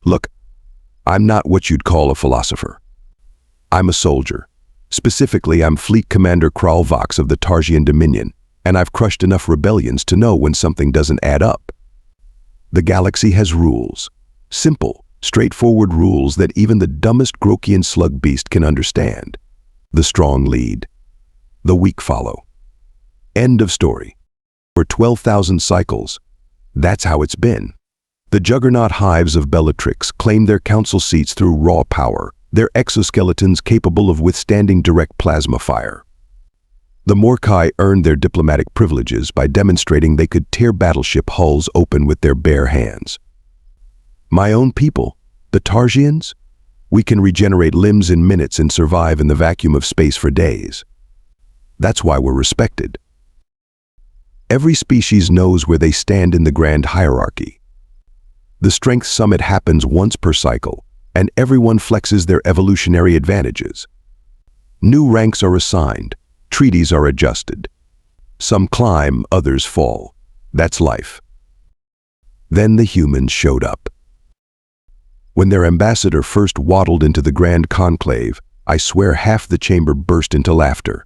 Look, I'm not what you'd call a philosopher. I'm a soldier. Specifically, I'm Fleet Commander Kral'Vox of the Tarsian Dominion, and I've crushed enough rebellions to know when something doesn't add up. The galaxy has rules. Simple, straightforward rules that even the dumbest Grokian slug beast can understand. The strong lead. The weak follow. End of story. For 12,000 cycles, that's how it's been. The juggernaut hives of Bellatrix claim their council seats through raw power, their exoskeletons capable of withstanding direct plasma fire. The Morkai earned their diplomatic privileges by demonstrating they could tear battleship hulls open with their bare hands. My own people, the Tarsians, we can regenerate limbs in minutes and survive in the vacuum of space for days. That's why we're respected. Every species knows where they stand in the grand hierarchy. The strength summit happens once per cycle, and everyone flexes their evolutionary advantages. New ranks are assigned, treaties are adjusted. Some climb, others fall. That's life. Then the humans showed up. When their ambassador first waddled into the grand conclave, I swear half the chamber burst into laughter.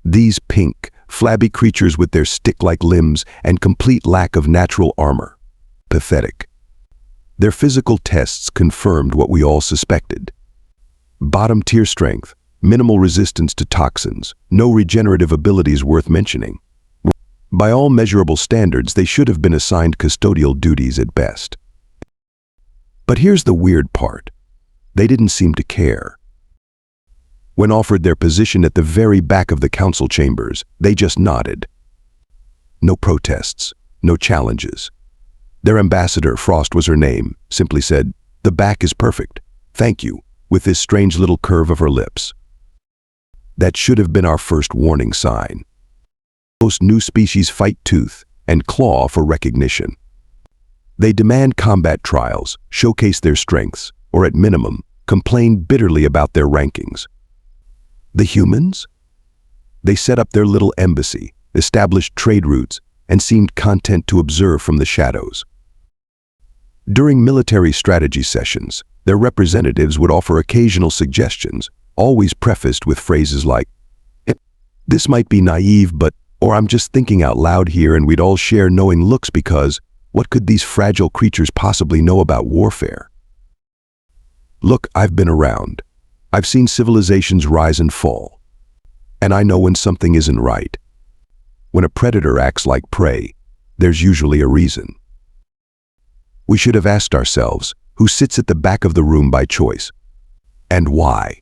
These pink, flabby creatures with their stick-like limbs and complete lack of natural armor. Pathetic. Their physical tests confirmed what we all suspected. Bottom-tier strength, minimal resistance to toxins, no regenerative abilities worth mentioning. By all measurable standards, they should have been assigned custodial duties at best. But here's the weird part. They didn't seem to care. When offered their position at the very back of the council chambers, they just nodded. No protests, no challenges. Their ambassador, Frost was her name, simply said, "The back is perfect. Thank you," with this strange little curve of her lips. That should have been our first warning sign. Most new species fight tooth and claw for recognition. They demand combat trials, showcase their strengths, or at minimum, complain bitterly about their rankings. The humans? They set up their little embassy, established trade routes, and seemed content to observe from the shadows. During military strategy sessions, their representatives would offer occasional suggestions, always prefaced with phrases like, "This might be naive, but," or "I'm just thinking out loud here," and we'd all share knowing looks because, what could these fragile creatures possibly know about warfare? Look, I've been around. I've seen civilizations rise and fall. And I know when something isn't right. When a predator acts like prey, there's usually a reason. We should have asked ourselves, who sits at the back of the room by choice? And why?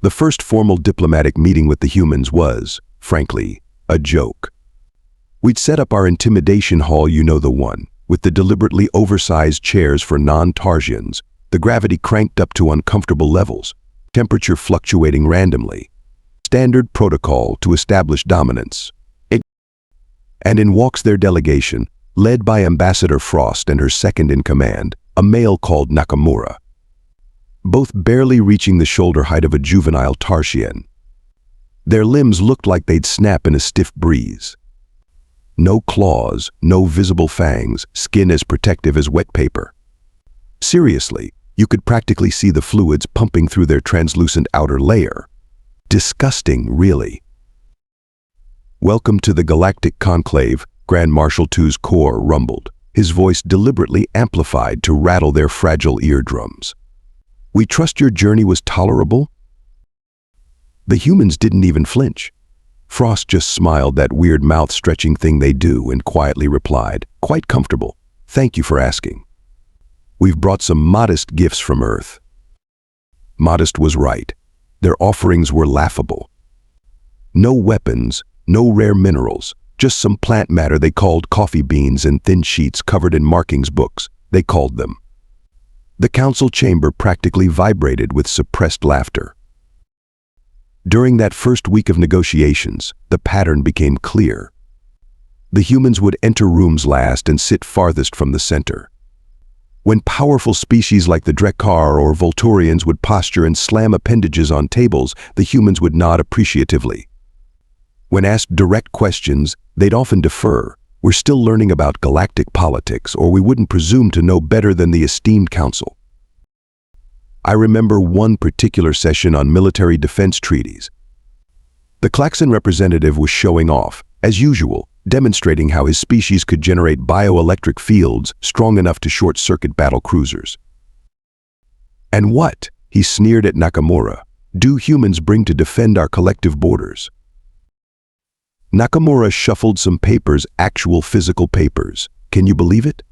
The first formal diplomatic meeting with the humans was, frankly, a joke. We'd set up our intimidation hall, you know, the one, with the deliberately oversized chairs for non-Tarsians, the gravity cranked up to uncomfortable levels, temperature fluctuating randomly. Standard protocol to establish dominance. And in walks their delegation, led by Ambassador Frost and her second-in-command, a male called Nakamura. Both barely reaching the shoulder height of a juvenile Tarsian. Their limbs looked like they'd snap in a stiff breeze. No claws, no visible fangs, skin as protective as wet paper. Seriously, you could practically see the fluids pumping through their translucent outer layer. Disgusting, really. "Welcome to the Galactic Conclave," Grand Marshal II's Core rumbled, his voice deliberately amplified to rattle their fragile eardrums. "We trust your journey was tolerable?" The humans didn't even flinch. Frost just smiled, that weird mouth-stretching thing they do, and quietly replied, "Quite comfortable. Thank you for asking. We've brought some modest gifts from Earth." Modest was right. Their offerings were laughable. No weapons, no rare minerals, just some plant matter they called coffee beans and thin sheets covered in markings books, they called them. The council chamber practically vibrated with suppressed laughter. During that first week of negotiations, the pattern became clear. The humans would enter rooms last and sit farthest from the center. When powerful species like the Dracar or Volturians would posture and slam appendages on tables, the humans would nod appreciatively. When asked direct questions, they'd often defer, We're still learning about galactic politics, or we wouldn't presume to know better than the esteemed council. I remember one particular session on military defense treaties. The Klaxon representative was showing off, as usual, demonstrating how his species could generate bioelectric fields strong enough to short-circuit battle cruisers. And what, he sneered at Nakamura, do humans bring to defend our collective borders? Nakamura shuffled some papers, actual physical papers. Can you believe it?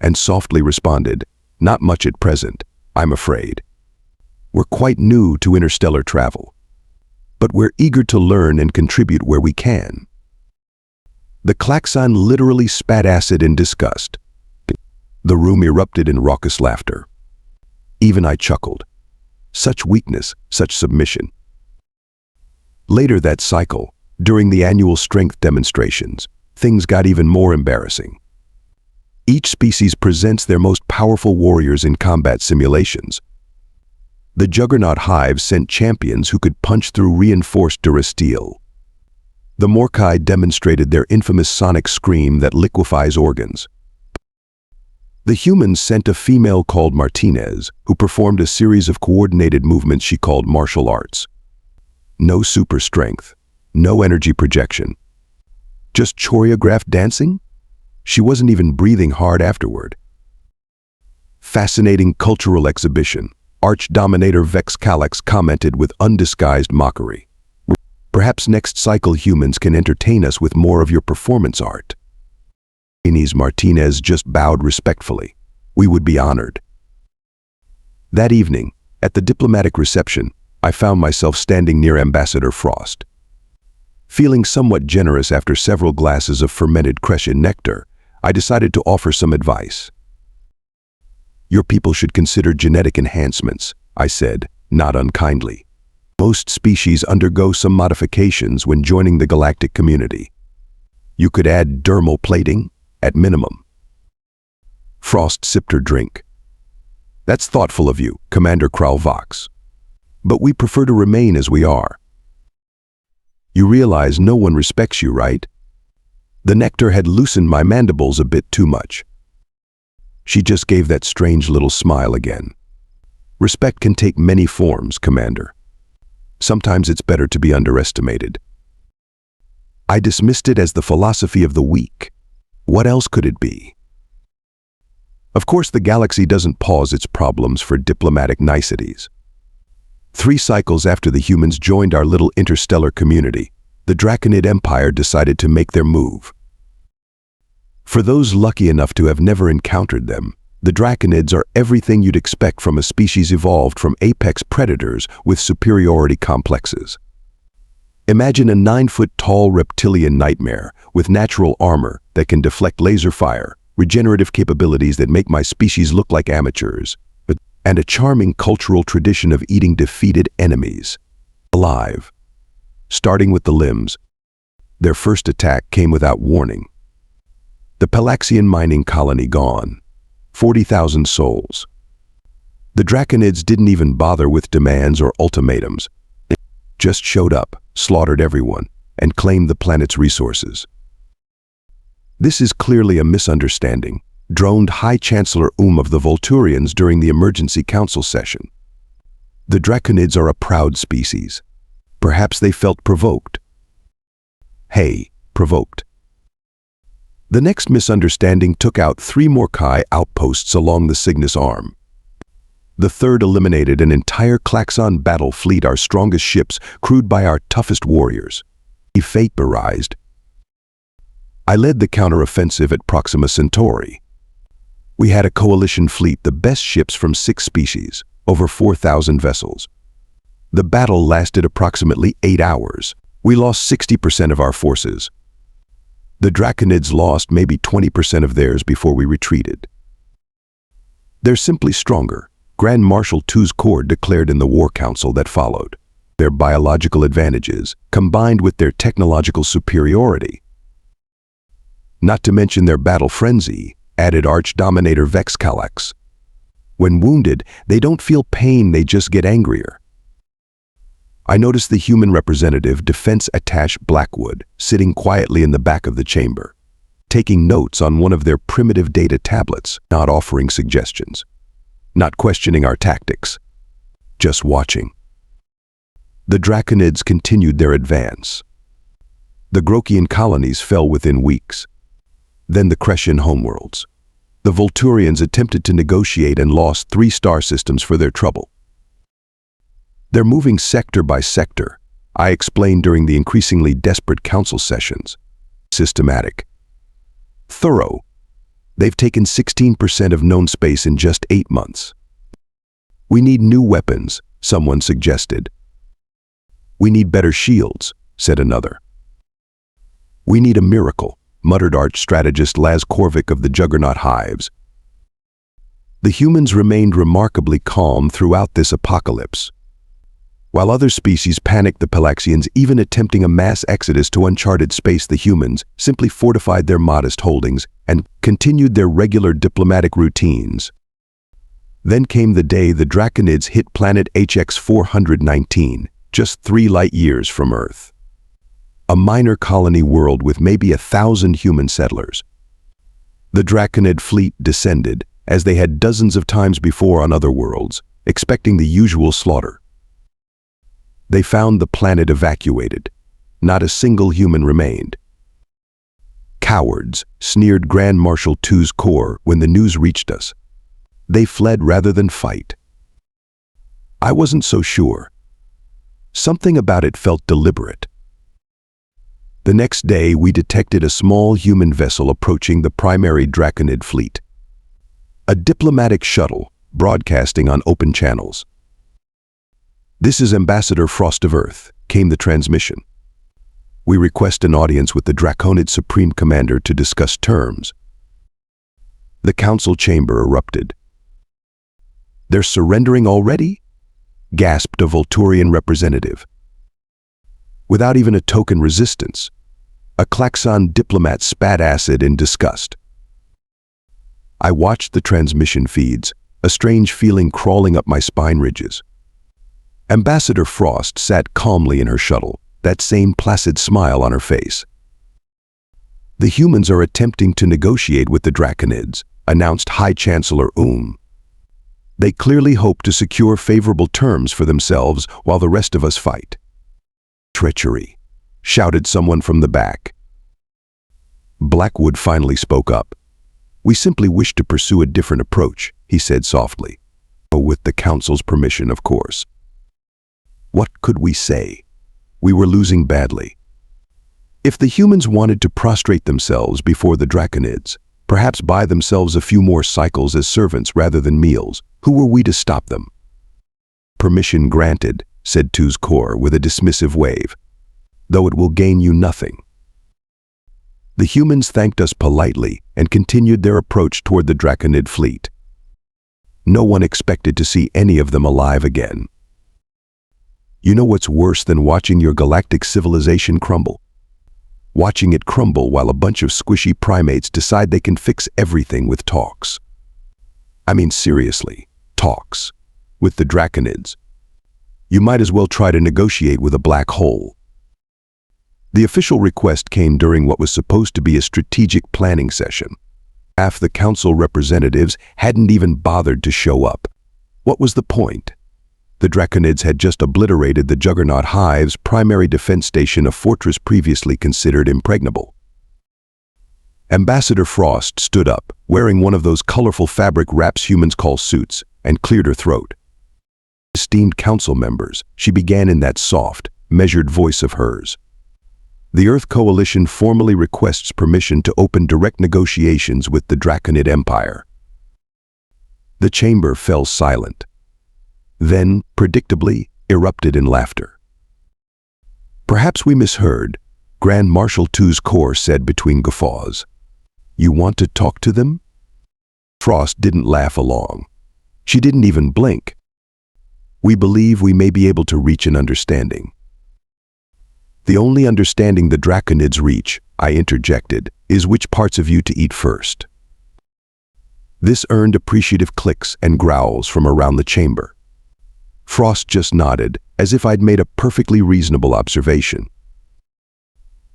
And softly responded, not much at present, I'm afraid. We're quite new to interstellar travel, but we're eager to learn and contribute where we can. The Klaxon literally spat acid in disgust. The room erupted in raucous laughter. Even I chuckled. Such weakness, such submission. Later that cycle, during the annual strength demonstrations, things got even more embarrassing. Each species presents their most powerful warriors in combat simulations. The Juggernaut Hive sent champions who could punch through reinforced durasteel. The Morkai demonstrated their infamous sonic scream that liquefies organs. The humans sent a female called Martinez, who performed a series of coordinated movements she called martial arts. No super strength, no energy projection. Just choreographed dancing? She wasn't even breathing hard afterward. Fascinating cultural exhibition, Arch-Dominator Kral'Vox commented with undisguised mockery. Perhaps next cycle humans can entertain us with more of your performance art. Inés Martinez just bowed respectfully. We would be honored. That evening, at the diplomatic reception, I found myself standing near Ambassador Frost. Feeling somewhat generous after several glasses of fermented Crescent nectar, I decided to offer some advice. Your people should consider genetic enhancements, I said, not unkindly. Most species undergo some modifications when joining the galactic community. You could add dermal plating, at minimum. Frost sipped her drink. That's thoughtful of you, Commander Kral'Vox. But we prefer to remain as we are. You realize no one respects you, right? The nectar had loosened my mandibles a bit too much. She just gave that strange little smile again. Respect can take many forms, Commander. Sometimes it's better to be underestimated. I dismissed it as the philosophy of the weak. What else could it be? Of course, the galaxy doesn't pause its problems for diplomatic niceties. 3 cycles after the humans joined our little interstellar community, the Draconid Empire decided to make their move. For those lucky enough to have never encountered them, the Draconids are everything you'd expect from a species evolved from apex predators with superiority complexes. Imagine a 9-foot-tall reptilian nightmare with natural armor that can deflect laser fire, regenerative capabilities that make my species look like amateurs, and a charming cultural tradition of eating defeated enemies alive. Starting with the limbs, their first attack came without warning. The Pelaxian mining colony gone. 40,000 souls. The Draconids didn't even bother with demands or ultimatums. They just showed up, slaughtered everyone, and claimed the planet's resources. This is clearly a misunderstanding, droned High Chancellor of the Volturians during the emergency council session. The Draconids are a proud species. Perhaps they felt provoked. Hey, provoked. The next misunderstanding took out 3 Morkai outposts along the Cygnus Arm. The third eliminated an entire Klaxon battle fleet, our strongest ships, crewed by our toughest warriors. He vaporized. I led the counteroffensive at Proxima Centauri. We had a coalition fleet, the best ships from 6 species, over 4,000 vessels. The battle lasted approximately 8 hours. We lost 60% of our forces. The Draconids lost maybe 20% of theirs before we retreated. They're simply stronger, Grand Marshal Tuzcord declared in the War Council that followed. Their biological advantages, combined with their technological superiority. Not to mention their battle frenzy, added Arch-Dominator Kral'Vox. When wounded, they don't feel pain, they just get angrier. I noticed the human representative, Defense Attaché Blackwood, sitting quietly in the back of the chamber. taking notes on one of their primitive data tablets, not offering suggestions, not questioning our tactics, just watching. The Draconids continued their advance. The Grokian colonies fell within weeks. Then the Kresian homeworlds. The Volturians attempted to negotiate and lost 3 star systems for their trouble. They're moving sector by sector, I explained during the increasingly desperate council sessions. Systematic. Thorough. They've taken 16% of known space in just 8 months. We need new weapons, someone suggested. We need better shields, said another. We need a miracle, muttered arch-strategist Laz Korvik of the Juggernaut Hives. The humans remained remarkably calm throughout this apocalypse. While other species panicked, the Pelaxians, even attempting a mass exodus to uncharted space, the humans simply fortified their modest holdings and continued their regular diplomatic routines. Then came the day the Draconids hit planet HX 419, just 3 light-years from Earth. A minor colony world with maybe 1,000 human settlers. The Draconid fleet descended, as they had dozens of times before on other worlds, expecting the usual slaughter. They found the planet evacuated. Not a single human remained. Cowards, sneered Grand Marshal II's corps when the news reached us. They fled rather than fight. I wasn't so sure. Something about it felt deliberate. The next day, we detected a small human vessel approaching the primary Draconid fleet. A diplomatic shuttle, broadcasting on open channels. "This is Ambassador Frost of Earth," came the transmission. "We request an audience with the Draconid Supreme Commander to discuss terms." The council chamber erupted. "They're surrendering already?" gasped a Volturian representative. Without even a token resistance, a Klaxon diplomat spat acid in disgust. I watched the transmission feeds, a strange feeling crawling up my spine ridges. Ambassador Frost sat calmly in her shuttle, that same placid smile on her face. "The humans are attempting to negotiate with the Draconids," announced High Chancellor They clearly hope to secure favorable terms for themselves while the rest of us fight. "Treachery," shouted someone from the back. Blackwood finally spoke up. "We simply wish to pursue a different approach," he said softly. "Oh, with the Council's permission, of course." What could we say? We were losing badly. If the humans wanted to prostrate themselves before the Draconids, perhaps buy themselves a few more cycles as servants rather than meals, who were we to stop them? "Permission granted," said II's corps with a dismissive wave, "though it will gain you nothing." The humans thanked us politely and continued their approach toward the Draconid fleet. No one expected to see any of them alive again. You know what's worse than watching your galactic civilization crumble? Watching it crumble while a bunch of squishy primates decide they can fix everything with talks. I mean, seriously, talks. With the Draconids. You might as well try to negotiate with a black hole. The official request came during what was supposed to be a strategic planning session. Half the council representatives hadn't even bothered to show up. What was the point? The Draconids had just obliterated the Juggernaut Hive's primary defense station, a fortress previously considered impregnable. Ambassador Frost stood up, wearing one of those colorful fabric wraps humans call suits, and cleared her throat. "Esteemed council members," she began in that soft, measured voice of hers. "The Earth Coalition formally requests permission to open direct negotiations with the Draconid Empire." The chamber fell silent. Then, predictably, erupted in laughter. "Perhaps we misheard," Grand Marshal II's corps said between guffaws. "You want to talk to them?" Frost didn't laugh along. She didn't even blink. "We believe we may be able to reach an understanding." "The only understanding the Draconids reach," I interjected, "is which parts of you to eat first." This earned appreciative clicks and growls from around the chamber. Frost just nodded, as if I'd made a perfectly reasonable observation.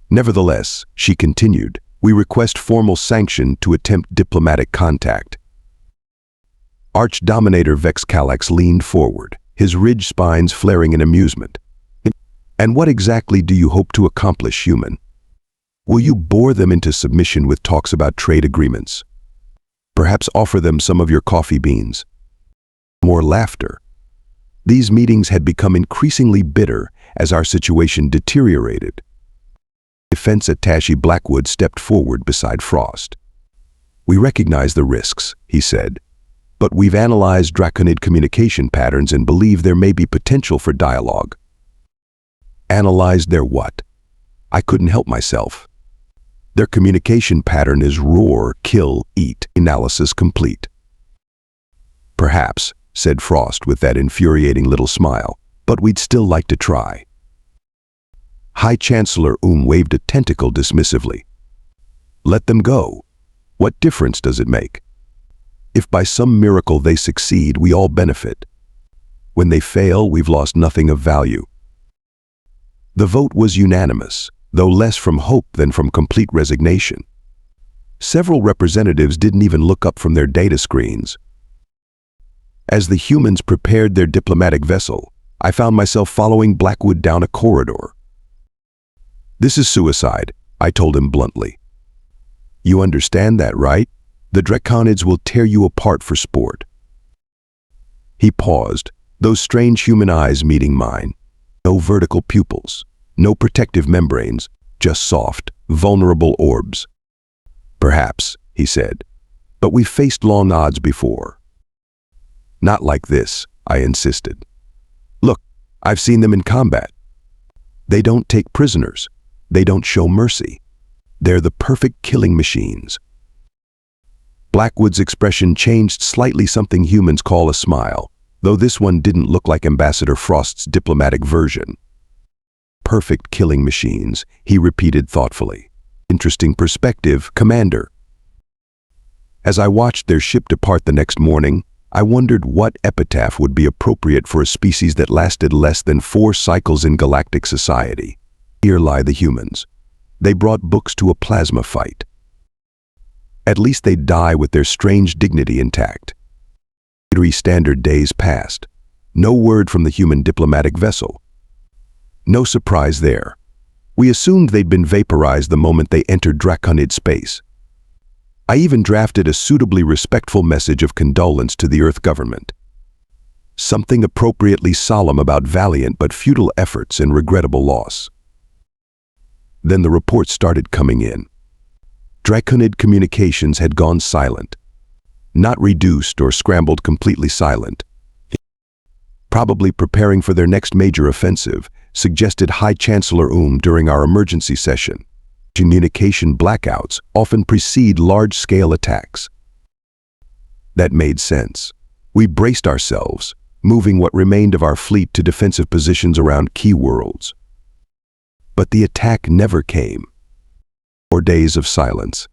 "Nevertheless," she continued, We request formal sanction to attempt diplomatic contact." Arch-Dominator Vex Kral'Vox leaned forward, his ridged spines flaring in amusement. "And what exactly do you hope to accomplish, human? Will you bore them into submission with talks about trade agreements? Perhaps offer them some of your coffee beans?" More laughter. These meetings had become increasingly bitter as our situation deteriorated. Defense Attaché Blackwood stepped forward beside Frost. "We recognize the risks," he said, "but we've analyzed Draconid communication patterns and believe there may be potential for dialogue." Analyzed their what? I couldn't help myself. "Their communication pattern is roar, kill, eat. Analysis complete." "Perhaps," said Frost with that infuriating little smile, "but we'd still like to try." High Chancellor waved a tentacle dismissively. "Let them go. What difference does it make? If by some miracle they succeed, we all benefit. When they fail, we've lost nothing of value." The vote was unanimous, though less from hope than from complete resignation. Several representatives didn't even look up from their data screens. As the humans prepared their diplomatic vessel, I found myself following Blackwood down a corridor. "This is suicide," I told him bluntly. "You understand that, right? The Draconids will tear you apart for sport." He paused, those strange human eyes meeting mine. No vertical pupils, no protective membranes, just soft, vulnerable orbs. "Perhaps," he said, "but we've faced long odds before." "Not like this," I insisted. "Look, I've seen them in combat. They don't take prisoners. They don't show mercy. They're the perfect killing machines." Blackwood's expression changed slightly, something humans call a smile, though this one didn't look like Ambassador Frost's diplomatic version. "Perfect killing machines," he repeated thoughtfully. "Interesting perspective, Commander." As I watched their ship depart the next morning, I wondered what epitaph would be appropriate for a species that lasted less than 4 cycles in galactic society. Here lie the humans. They brought books to a plasma fight. At least they'd die with their strange dignity intact. 3 standard days passed. No word from the human diplomatic vessel. No surprise there. We assumed they'd been vaporized the moment they entered Draconid space. I even drafted a suitably respectful message of condolence to the Earth government. Something appropriately solemn about valiant but futile efforts and regrettable loss. Then the reports started coming in. Draconid communications had gone silent. Not reduced or scrambled, completely silent. Probably preparing for their next major offensive, suggested High Chancellor during our emergency session. Communication blackouts often precede large-scale attacks. That made sense. We braced ourselves, moving what remained of our fleet to defensive positions around key worlds. But the attack never came. 4 days of silence.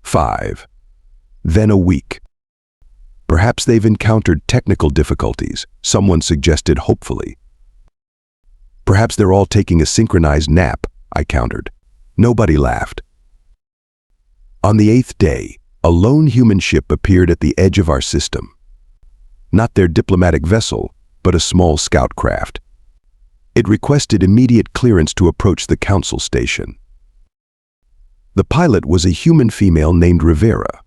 5. Then a week. "Perhaps they've encountered technical difficulties," someone suggested hopefully. "Perhaps they're all taking a synchronized nap," I countered. Nobody laughed. On the 8th day, a lone human ship appeared at the edge of our system. Not their diplomatic vessel, but a small scout craft. It requested immediate clearance to approach the council station. The pilot was a human female named Rivera,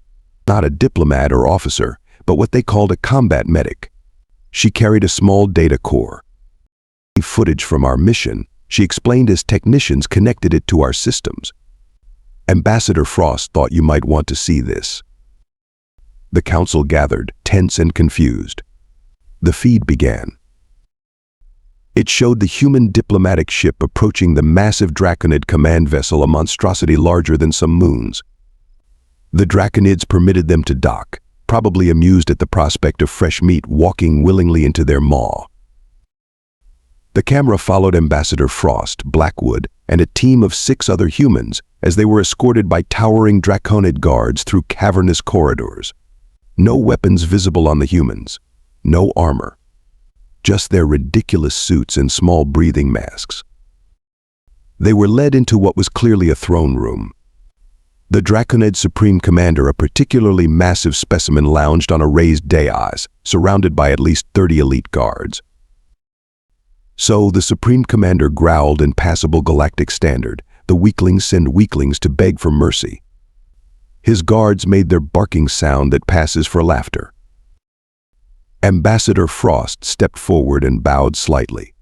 not a diplomat or officer, but what they called a combat medic. She carried a small data core. Footage from our mission, she explained as technicians connected it to our systems. "Ambassador Frost thought you might want to see this." The council gathered, tense and confused. The feed began. It showed the human diplomatic ship approaching the massive Draconid command vessel, a monstrosity larger than some moons. The Draconids permitted them to dock, probably amused at the prospect of fresh meat walking willingly into their maw. The camera followed Ambassador Frost, Blackwood, and a team of 6 other humans as they were escorted by towering Draconid guards through cavernous corridors. No weapons visible on the humans, no armor. Just their ridiculous suits and small breathing masks. They were led into what was clearly a throne room. The Draconid Supreme Commander, a particularly massive specimen, lounged on a raised dais, surrounded by at least 30 elite guards. So the Supreme Commander growled in passable galactic standard, "The weaklings send weaklings to beg for mercy." His guards made their barking sound that passes for laughter. Ambassador Frost stepped forward and bowed slightly.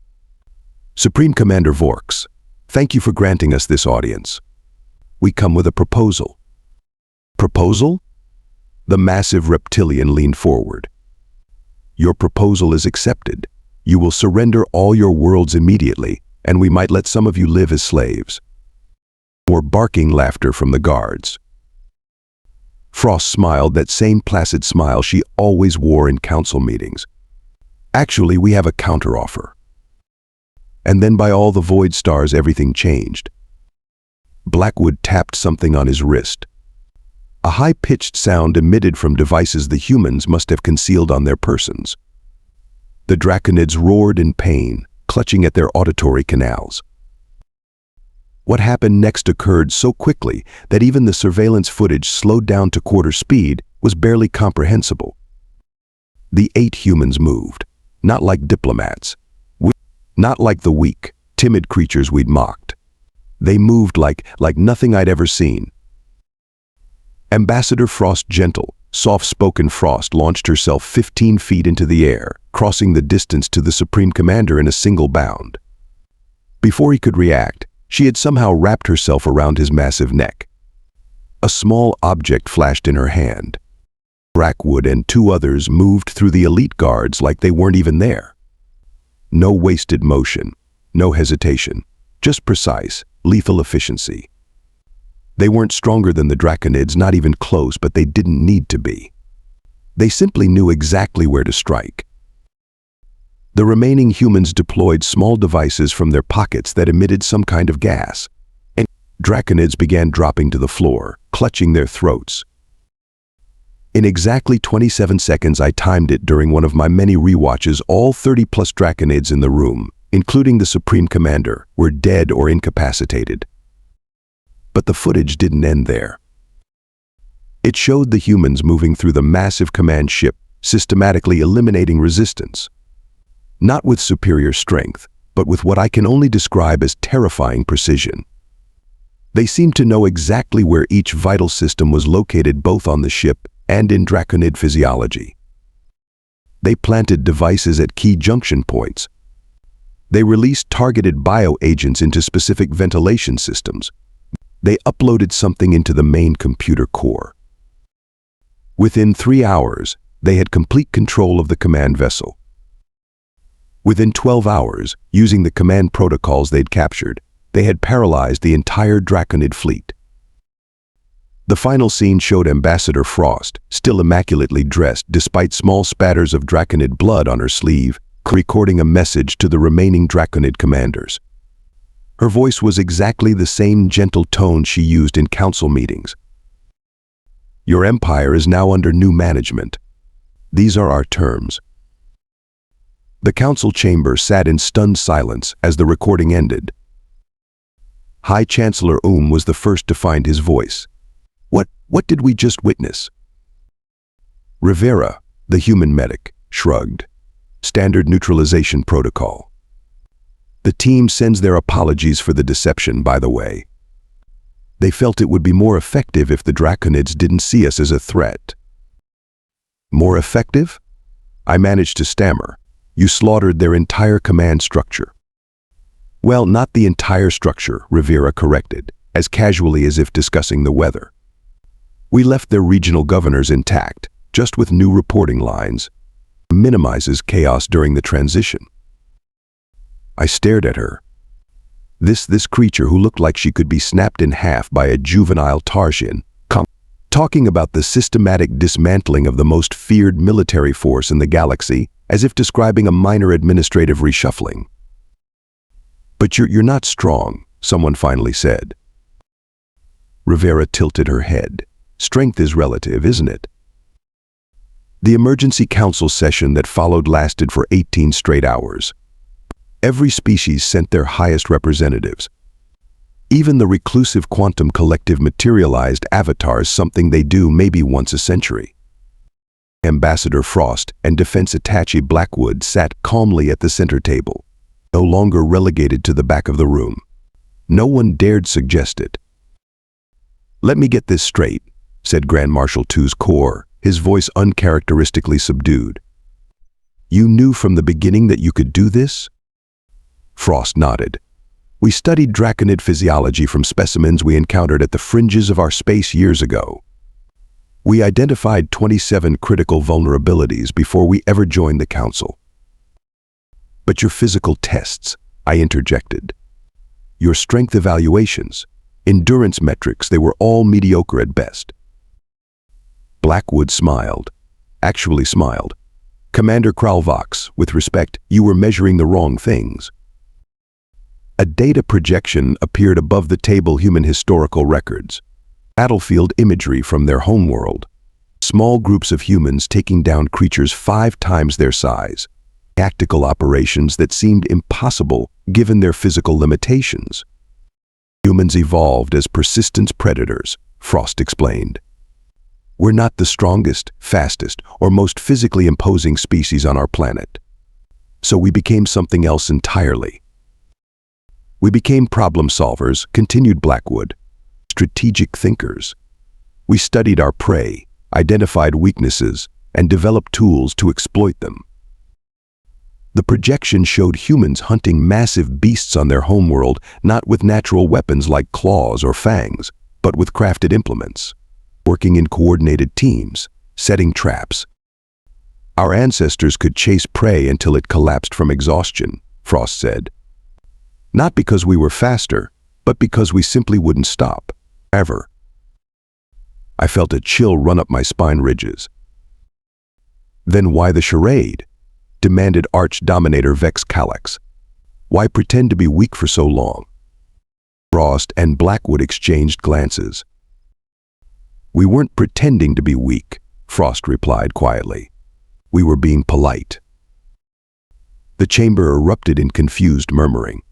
"Supreme Commander Vorx, thank you for granting us this audience. We come with a proposal." "Proposal?" The massive reptilian leaned forward. "Your proposal is accepted. You will surrender all your worlds immediately, and we might let some of you live as slaves." More barking laughter from the guards. Frost smiled, that same placid smile she always wore in council meetings. "Actually, we have a counteroffer." And then by all the void stars, everything changed. Blackwood tapped something on his wrist. A high-pitched sound emitted from devices the humans must have concealed on their persons. The Draconids roared in pain, clutching at their auditory canals. What happened next occurred so quickly that even the surveillance footage, slowed down to quarter speed, was barely comprehensible. The 8 humans moved, not like diplomats, not like the weak, timid creatures we'd mocked. They moved like nothing I'd ever seen. Ambassador Frost, gentle, soft-spoken Frost, launched herself 15 feet into the air, crossing the distance to the Supreme Commander in a single bound. Before he could react, she had somehow wrapped herself around his massive neck. A small object flashed in her hand. Blackwood and 2 others moved through the elite guards like they weren't even there. No wasted motion, no hesitation, just precise, lethal efficiency. They weren't stronger than the Draconids, not even close, but they didn't need to be. They simply knew exactly where to strike. The remaining humans deployed small devices from their pockets that emitted some kind of gas, and Draconids began dropping to the floor, clutching their throats. In exactly 27 seconds, I timed it during one of my many rewatches, all 30-plus Draconids in the room, including the Supreme Commander, were dead or incapacitated. But the footage didn't end there. It showed the humans moving through the massive command ship, systematically eliminating resistance. Not with superior strength, but with what I can only describe as terrifying precision. They seemed to know exactly where each vital system was located, both on the ship and in Draconid physiology. They planted devices at key junction points. They released targeted bioagents into specific ventilation systems. They uploaded something into the main computer core. Within 3 hours, they had complete control of the command vessel. Within 12 hours, using the command protocols they'd captured, they had paralyzed the entire Draconid fleet. The final scene showed Ambassador Frost, still immaculately dressed despite small spatters of Draconid blood on her sleeve, recording a message to the remaining Draconid commanders. Her voice was exactly the same gentle tone she used in council meetings. "Your empire is now under new management. These are our terms." The council chamber sat in stunned silence as the recording ended. High Chancellor was the first to find his voice. What did we just witness?" Rivera, the human medic, shrugged. "Standard neutralization protocol. The team sends their apologies for the deception, by the way. They felt it would be more effective if the Draconids didn't see us as a threat." "More effective?" I managed to stammer. "You slaughtered their entire command structure." "Well, not the entire structure," Rivera corrected, as casually as if discussing the weather. "We left their regional governors intact, just with new reporting lines. Minimizes chaos during the transition." I stared at her. This creature who looked like she could be snapped in half by a juvenile Tarsian, talking about the systematic dismantling of the most feared military force in the galaxy, as if describing a minor administrative reshuffling. "But you're not strong," someone finally said. Rivera tilted her head. "Strength is relative, isn't it?" The emergency council session that followed lasted for 18 straight hours. Every species sent their highest representatives. Even the reclusive quantum collective materialized avatars, something they do maybe once a century. Ambassador Frost and defense attaché Blackwood sat calmly at the center table, no longer relegated to the back of the room. No one dared suggest it. "Let me get this straight," said Grand Marshal Two's core, his voice uncharacteristically subdued. "You knew from the beginning that you could do this?" Frost nodded. "We studied Draconid physiology from specimens we encountered at the fringes of our space years ago. We identified 27 critical vulnerabilities before we ever joined the Council." "But your physical tests," I interjected. "Your strength evaluations, endurance metrics, they were all mediocre at best." Blackwood smiled. Actually smiled. "Commander Kral'Vox, with respect, you were measuring the wrong things." A data projection appeared above the table. Human historical records. Battlefield imagery from their homeworld. Small groups of humans taking down creatures 5 times their size. Tactical operations that seemed impossible given their physical limitations. "Humans evolved as persistent predators," Frost explained. "We're not the strongest, fastest, or most physically imposing species on our planet. So we became something else entirely. We became problem solvers," continued Blackwood. "Strategic thinkers. We studied our prey, identified weaknesses, and developed tools to exploit them." The projection showed humans hunting massive beasts on their homeworld, not with natural weapons like claws or fangs, but with crafted implements, working in coordinated teams, setting traps. "Our ancestors could chase prey until it collapsed from exhaustion," Frost said. "Not because we were faster, but because we simply wouldn't stop. Ever." I felt a chill run up my spine ridges. "Then why the charade?" demanded Arch-Dominator Vex Calax. "Why pretend to be weak for so long?" Frost and Blackwood exchanged glances. "We weren't pretending to be weak," Frost replied quietly. "We were being polite." The chamber erupted in confused murmuring.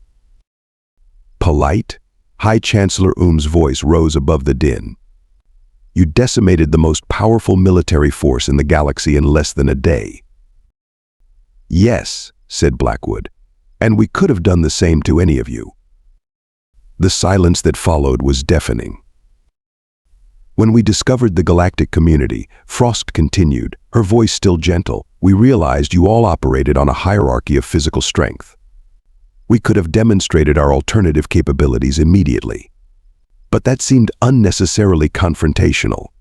"Polite?" High Chancellor Um's voice rose above the din. "You decimated the most powerful military force in the galaxy in less than a day." "Yes," said Blackwood, "and we could have done the same to any of you." The silence that followed was deafening. "When we discovered the Galactic community," Frost continued, her voice still gentle, "we realized you all operated on a hierarchy of physical strength. We could have demonstrated our alternative capabilities immediately. But that seemed unnecessarily confrontational."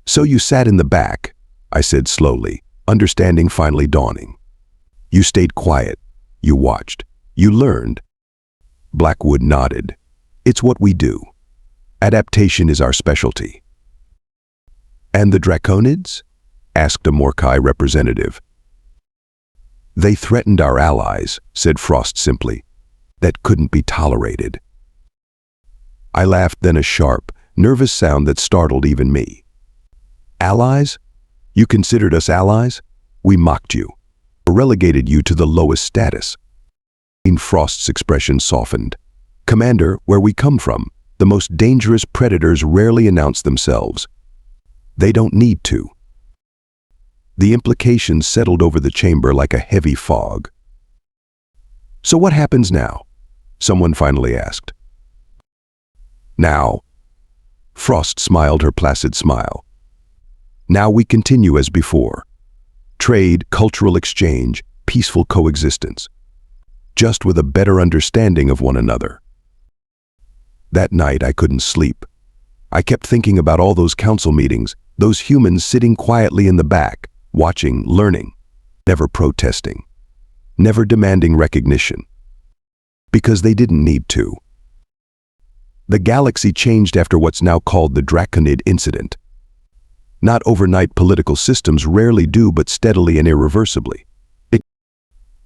"So you sat in the back," I said slowly, understanding finally dawning. "You stayed quiet. You watched. You learned." Blackwood nodded. "It's what we do. Adaptation is our specialty." "And the Draconids?" asked a Morkai representative. "They threatened our allies," said Frost simply. "That couldn't be tolerated." I laughed, then a sharp, nervous sound that startled even me. "Allies? You considered us allies? We mocked you, relegated you to the lowest status." In Frost's expression softened. "Commander, where we come from, the most dangerous predators rarely announce themselves. They don't need to." The implications settled over the chamber like a heavy fog. "So what happens now?" someone finally asked. "Now," Frost smiled her placid smile. "Now we continue as before. Trade, cultural exchange, peaceful coexistence. Just with a better understanding of one another." That night I couldn't sleep. I kept thinking about all those council meetings, those humans sitting quietly in the back, watching, learning, never protesting, never demanding recognition. Because they didn't need to. The galaxy changed after what's now called the Draconid incident. Not overnight, political systems rarely do, but steadily and irreversibly.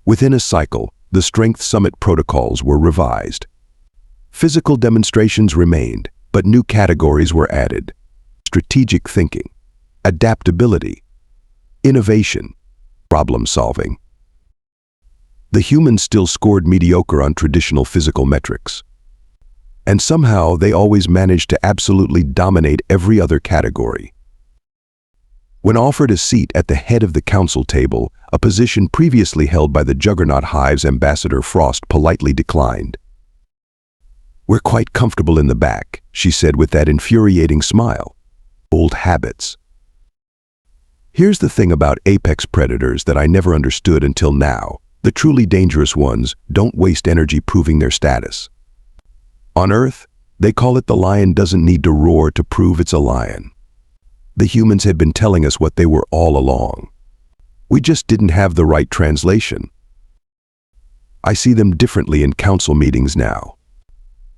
Within a cycle, the Strength Summit protocols were revised. Physical demonstrations remained, but new categories were added. Strategic thinking, adaptability, innovation, problem solving. The humans still scored mediocre on traditional physical metrics. And somehow they always manage to absolutely dominate every other category. When offered a seat at the head of the council table, a position previously held by the Juggernaut Hive's Ambassador Frost politely declined. "We're quite comfortable in the back," she said with that infuriating smile. "Old habits." Here's the thing about apex predators that I never understood until now. The truly dangerous ones don't waste energy proving their status. On Earth, they call it the lion doesn't need to roar to prove it's a lion. The humans had been telling us what they were all along. We just didn't have the right translation. I see them differently in council meetings now.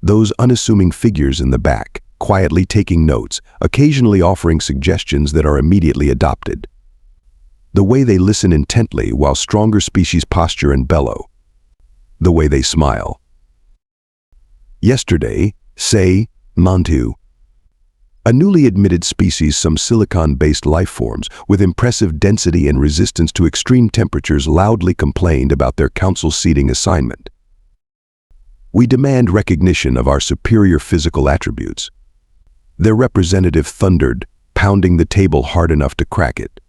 Those unassuming figures in the back, quietly taking notes, occasionally offering suggestions that are immediately adopted. The way they listen intently while stronger species posture and bellow. The way they smile. Yesterday, say, Mantu, a newly admitted species, some silicon-based life forms with impressive density and resistance to extreme temperatures, loudly complained about their council seating assignment. "We demand recognition of our superior physical attributes." Their representative thundered, pounding the table hard enough to crack it.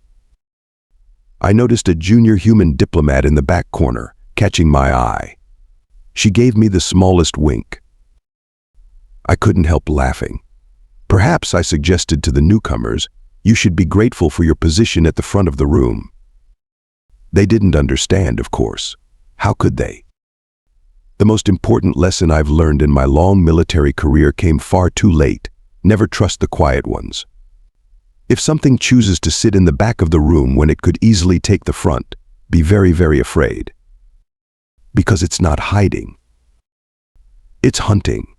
I noticed a junior human diplomat in the back corner, catching my eye. She gave me the smallest wink. I couldn't help laughing. Perhaps I suggested to the newcomers, "You should be grateful for your position at the front of the room." They didn't understand, of course. How could they? The most important lesson I've learned in my long military career came far too late. Never trust the quiet ones. If something chooses to sit in the back of the room when it could easily take the front, be very, very afraid. Because it's not hiding. It's hunting.